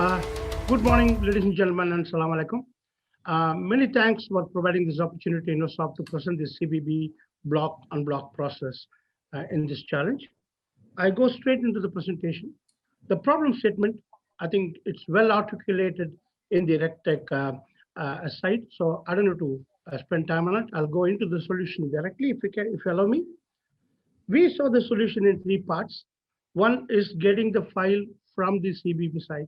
Uh, Good morning, ladies and gentlemen, and salam alaikum. Many thanks for providing this opportunity in Innosoft to present the CBB block unblock process in this challenge. I go straight into the presentation. The problem statement, I think it's well articulated in the Regtech site, so I don't need to spend time on it. I'll go into the solution directly if you allow me. We saw the solution in three parts. One is getting the file from the CBB side.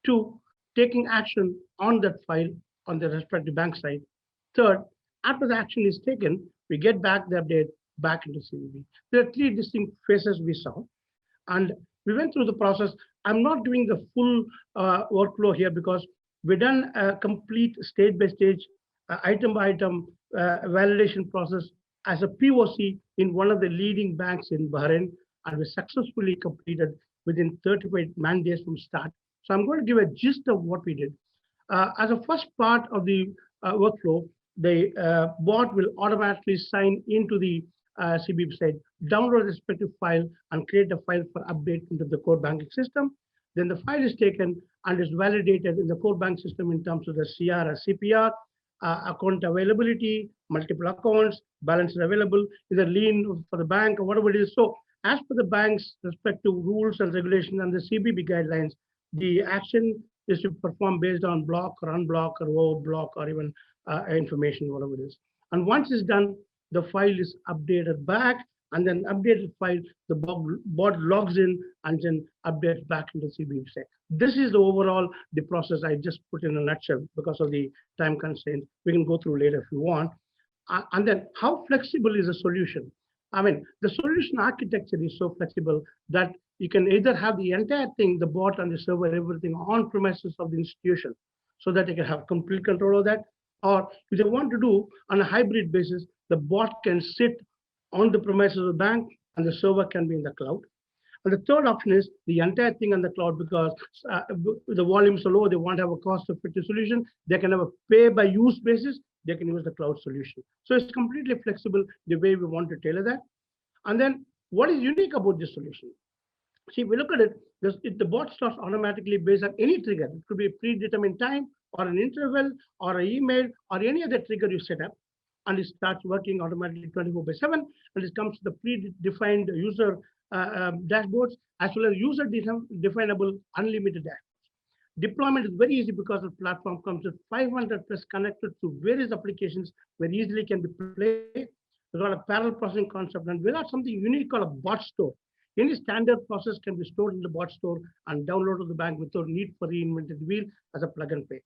Two, taking action on that file on the respective bank side. Third, after the action is taken, we get back the update back into CBB. There are three distinct phases we saw, and we went through the process. I'm not doing the full workflow here because we've done a complete stage by stage, item by item validation process as a POC in one of the leading banks in Bahrain, and we successfully completed within 35 man days from start. So I'm going to give a gist of what we did. As a first part of the workflow, the bot will automatically sign into the CBB site, download the respective file, and create a file for update into the core banking system. Then the file is taken and is validated in the core bank system in terms of the CR or CPR, account availability, multiple accounts, balance available, either lien for the bank or whatever it is. So as per the bank's respective rules and regulations and the CBB guidelines, the action is to perform based on block or unblock or overblock or even information, whatever it is. And once it's done, the file is updated back, and then updated file, the bot logs in and then updates back into CBB sec. This is the overall the process I just put in a nutshell because of the time constraints. We can go through later if you want. And then how flexible is the solution? I mean, the solution architecture is so flexible that you can either have the entire thing, the bot and the server, everything on premises of the institution so that you can have complete control of that. Or if they want to do on a hybrid basis, the bot can sit on the premises of the bank and the server can be in the cloud. And the third option is the entire thing on the cloud because the volumes are low, they want to have a cost-effective solution. They can have a pay-by-use basis. They can use the cloud solution. So it's completely flexible the way we want to tailor that. And then what is unique about this solution? See, if we look at it, the bot starts automatically based on any trigger. It could be a predetermined time or an interval or an email or any other trigger you set up. And it starts working automatically 24/7. And it comes to the predefined user dashboards as well as user definable unlimited dashboards. Deployment is very easy because the platform comes with 500 plus connected to various applications where easily can be played. We've got a parallel processing concept, and we got something unique called a bot store. Any standard process can be stored in the bot store and downloaded to the bank without need for reinventing the wheel as a plug and play.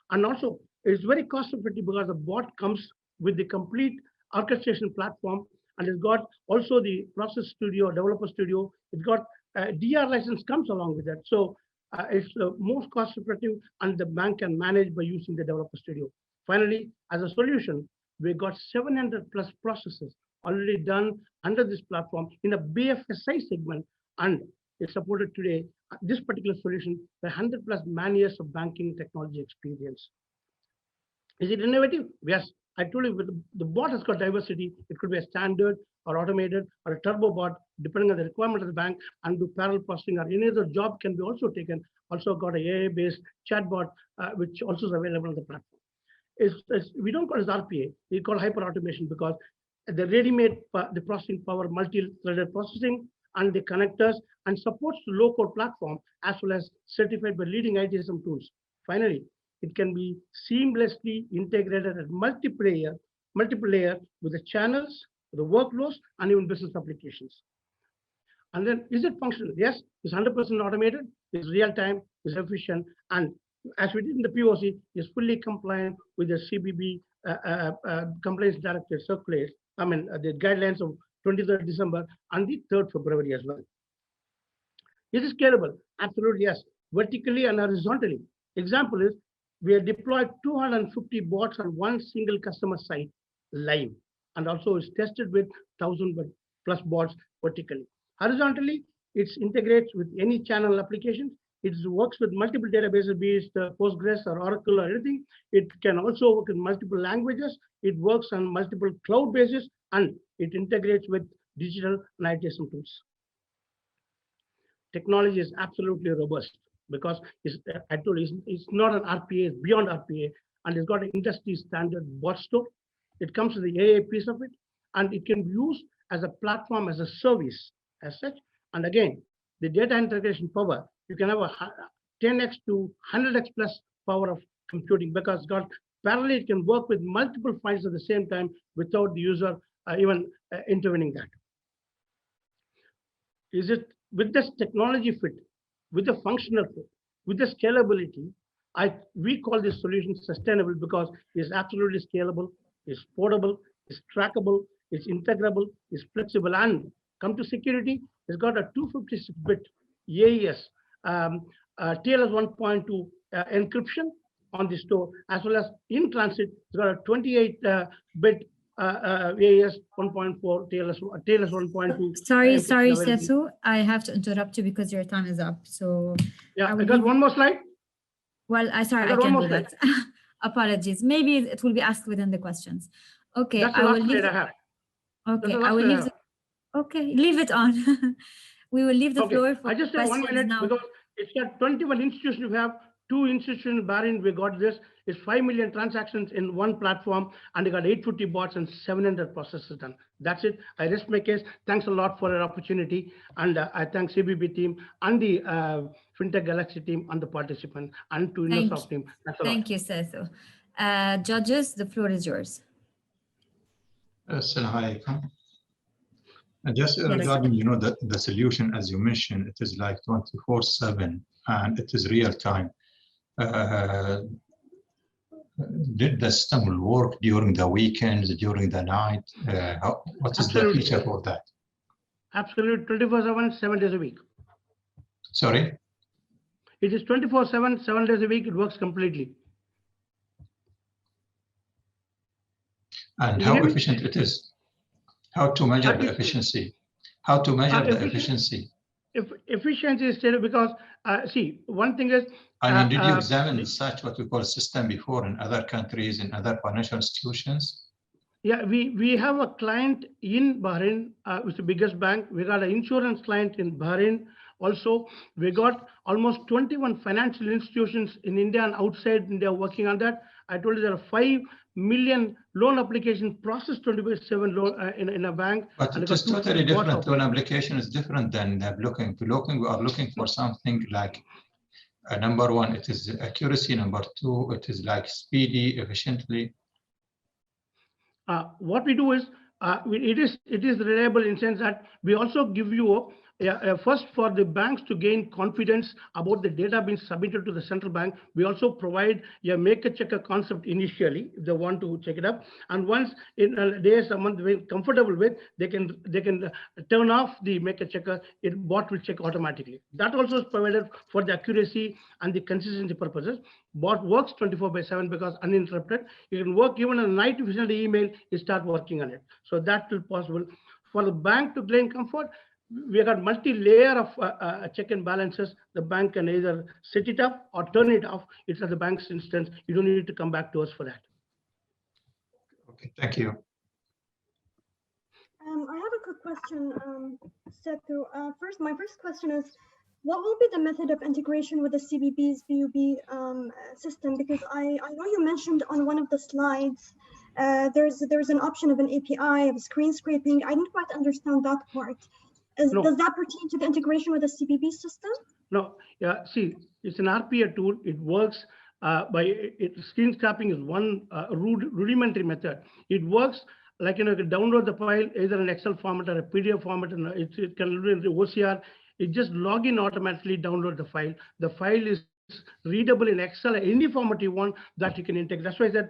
And also, it's very cost effective because the bot comes with the complete orchestration platform, and it's got also the process studio, developer studio. It's got DR license comes along with that. So it's most cost effective, and the bank can manage by using the developer studio. Finally, as a solution, we got 700 plus processes already done under this platform in a BFSI segment, and it's supported today, this particular solution, by 100 plus man years of banking technology experience. Is it innovative? Yes. I told you the bot has got diversity. It could be a standard or automated or a turbo bot, depending on the requirement of the bank, and do parallel processing or any other job can be also taken. Also got a AI-based chatbot, which also is available on the platform. We don't call it RPA, we call hyper automation because the ready-made the processing power, multi-threaded processing, and the connectors, and supports the low-code platform as well as certified by leading ITSM tools. Finally, it can be seamlessly integrated at multiple layer with the channels, the workflows, and even business applications. And then, is it functional? Yes, it's 100% automated, it's real-time, it's efficient, and as we did in the POC, is fully compliant with the CBB compliance directive circulars. I mean, the guidelines of 23rd December and the 3rd February as well. Is it scalable? Absolutely, yes. Vertically and horizontally. Example is, we have deployed 250 bots on one single customer site live, and also is tested with 1,000 plus bots vertically. Horizontally, it integrates with any channel application. It works with multiple databases, be it Postgres or Oracle or anything. It can also work in multiple languages. It works on multiple cloud bases, and it integrates with digital and ITSM tools. Technology is absolutely robust. because I told you, it's not an RPA, it's beyond RPA, and it's got an industry standard bot store. It comes with the AA piece of it, and it can be used as a platform, as a service, as such. And again, the data integration power, you can have a 10x to 100x plus power of computing, because it's got parallel, it can work with multiple files at the same time without the user even intervening that. Is it with this technology fit, with the functional fit, with the scalability? We call this solution sustainable because it's absolutely scalable, it's portable, it's trackable, it's integrable, it's flexible, and come to security, it's got a 256-bit AES, TLS 1.2 encryption on the store, as well as in transit, it's got a 28-bit AES 1.4 TLS 1.2. Sorry, Sesu, I have to interrupt you because your time is up. So yeah, I got one more slide. Well, I can't do that. Apologies. Maybe it will be asked within the questions. Okay, I will leave. Okay, I will leave. Okay, leave it on. We will leave the floor for I just say 1 minute now. because it's got 21 institutions. We have 2 institutions in Bahrain. We got this. It's 5 million transactions in one platform, and they got 850 bots and 700 processes done. That's it. I rest my case. Thanks a lot for your opportunity, and I thank CBB team and the FinTech Galaxy team and the participant and to Innosoft team. Thanks a lot. Thank you, Sesu. Judges, the floor is yours. Assalamu alaikum. Just regarding, the solution, as you mentioned, it is like 24/7 and it is real time. Did the system will work during the weekends, during the night? What is the feature for that? Absolutely, 24/7, 7 days a week. Sorry? It is 24/7, 7 days a week. It works completely. And how efficient it is? How to measure the efficiency? How to measure the efficiency? Efficiency is still because, see, one thing is... I mean, did you examine such what we call system before in other countries, in other financial institutions? Yeah, we have a client in Bahrain, which is the biggest bank. We got an insurance client in Bahrain. Also, we got almost 21 financial institutions in India and outside India working on that. I told you there are 5 million loan applications processed 24/7 loan in a bank. But it is totally different. Loan application is different than looking. We are looking for something like number 1, it is accuracy. Number 2, it is like speedy, efficiently. What we do is it is reliable in the sense that we also give you first, for the banks to gain confidence about the data being submitted to the central bank, we also provide a make-a-checker concept initially if they want to check it up. And once in a day, someone they're comfortable with, they can turn off the make-a-checker. Bot will check automatically. That also is provided for the accuracy and the consistency purposes. Bot works 24/7 because uninterrupted. You can work even at night. If you send an email, you start working on it. So that will possible for the bank to gain comfort. We got multi-layer of check and balances. The bank can either set it up or turn it off. It's at the bank's instance. You don't need to come back to us for that. Okay, thank you. I have a quick question, Setu. My first question is, what will be the method of integration with the CBB's BUB system? Because I know you mentioned on one of the slides, there's an option of an API, of screen scraping. I didn't quite understand that part. No. Does that pertain to the integration with the CBB system? No, yeah, see, it's an RPA tool. It works screen scraping is one rudimentary method. It works like, you can download the file, either an Excel format or a PDF format, and it can do the OCR. It just log in automatically, download the file. The file is readable in Excel, any format you want that you can integrate. That's why I said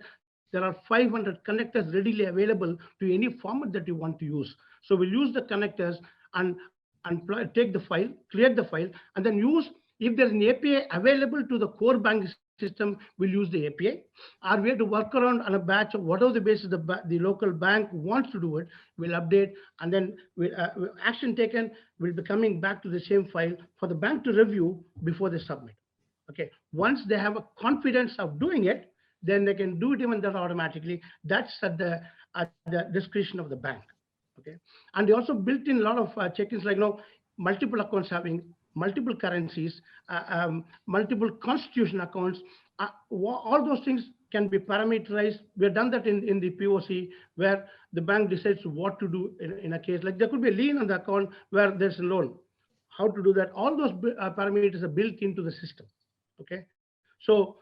there are 500 connectors readily available to any format that you want to use. So we'll use the connectors and take the file, create the file, and then use, if there's an API available to the core bank system, we'll use the API. Or we have to work around on a batch of whatever the basis the local bank wants to do it, we'll update, and then action taken will be coming back to the same file for the bank to review before they submit. Okay, once they have a confidence of doing it, then they can do it even that automatically. That's at the discretion of the bank. Okay, and they also built in a lot of check-ins like multiple accounts having multiple currencies, multiple constitution accounts, all those things can be parameterized. We've done that in the POC, where the bank decides what to do in a case. Like there could be a lien on the account where there's a loan. How to do that? All those parameters are built into the system. Okay, so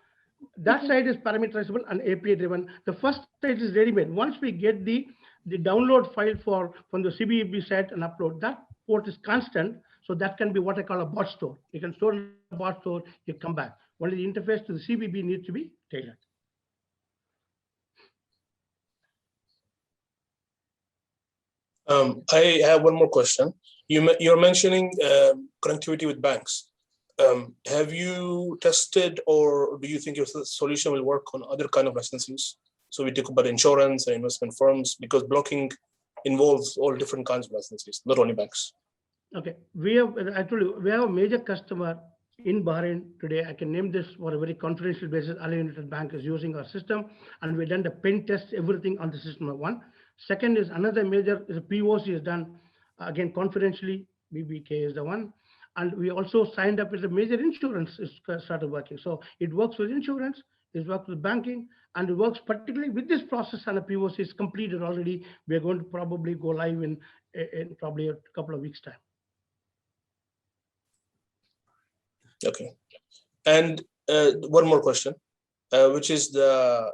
that side is parameterizable and API driven. The first stage is ready-made. Once we get the download file from the CBB site and upload, that port is constant. So that can be what I call a bot store. You can store in a bot store, you come back. Only the interface to the CBB needs to be tailored. I have one more question. You're mentioning connectivity with banks. Have you tested, or do you think your solution will work on other kind of licenses? So we talk about insurance and investment firms, because blocking involves all different kinds of licenses, not only banks. Okay, we have a major customer in Bahrain today. I can name this for a very confidential basis. Al United Bank is using our system, and we've done the pen test, everything on the system. One. Second is another major is a POC is done again confidentially. BBK is the one. And we also signed up with a major insurance is started working. So it works with insurance, it works with banking, and it works particularly with this process, and a POC is completed already. We're going to probably go live in probably a couple of weeks' time. Okay. And one more question, which is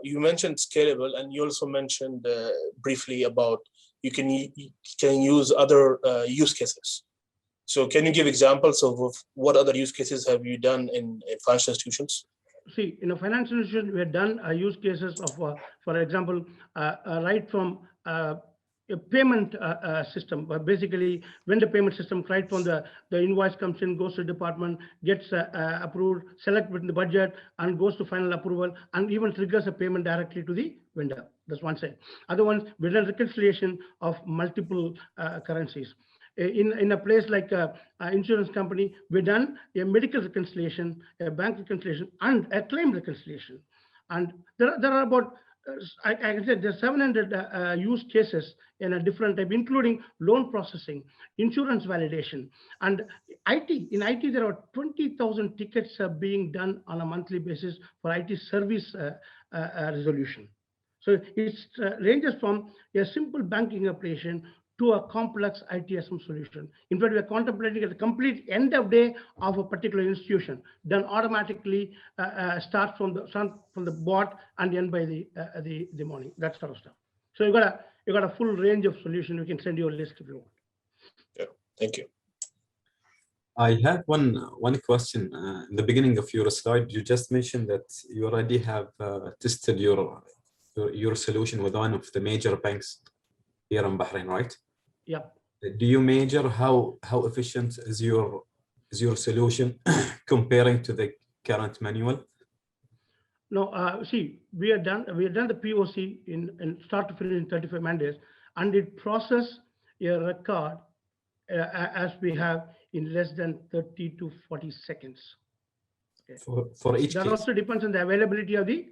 you mentioned scalable, and you also mentioned briefly about you can use other use cases. So can you give examples of what other use cases have you done in financial institutions? See, in a financial institution, we have done use cases of, for example, right from a payment system. Basically, when the payment system, right from the invoice comes in, goes to department, gets approved, select within the budget, and goes to final approval, and even triggers a payment directly to the vendor. That's one side. Other ones, we done reconciliation of multiple currencies. In a place like an insurance company, we've done a medical reconciliation, a bank reconciliation, and a claim reconciliation. And there are about, I can say there's 700 use cases in a different type, including loan processing, insurance validation, and IT. In IT, there are 20,000 tickets being done on a monthly basis for IT service resolution. So it ranges from a simple banking application to a complex ITSM solution. In fact, we are contemplating at the complete end of day of a particular institution, done automatically, start from the bot and end by the morning. That sort of stuff. So you got a full range of solutions. We can send you a list if you want. Yeah, thank you. I have one question. In the beginning of your slide, you just mentioned that you already have tested your solution with one of the major banks here in Bahrain, right? Yeah. Do you measure how efficient is your solution comparing to the current manual? No, see, we have done the POC in start to finish in 35 man days, and it process a record as we have in less than 30 to 40 seconds. Okay. For each that case. Also depends on the availability of the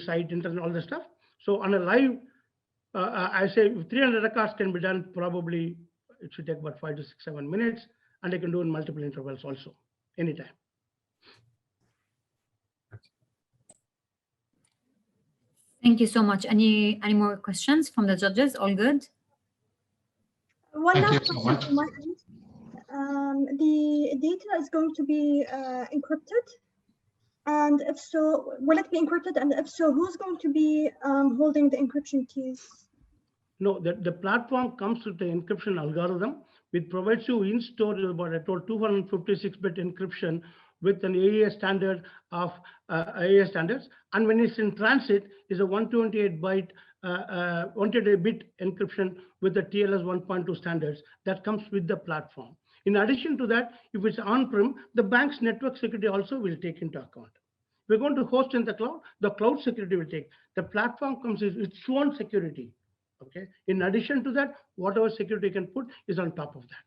site, internet, all the stuff. So on a live, I say 300 records can be done, probably it should take about 5 to 6, 7 minutes, and they can do in multiple intervals also, anytime. Thank you so much. Any more questions from the judges? All good? One Thank you last so question much. from my end. The data is going to be encrypted, and if so, will it be encrypted? And if so, who's going to be holding the encryption keys? No, the platform comes with the encryption algorithm, which provides you in storage about, I told, 256-bit encryption with an AES standard of AES standards. And when it's in transit, is a 128-bit encryption with the TLS 1.2 standards that comes with the platform. In addition to that, if it's on-prem, the bank's network security also will take into account. We're going to host in the cloud security will take. The platform comes with its own security. Okay. In addition to that, whatever security you can put is on top of that.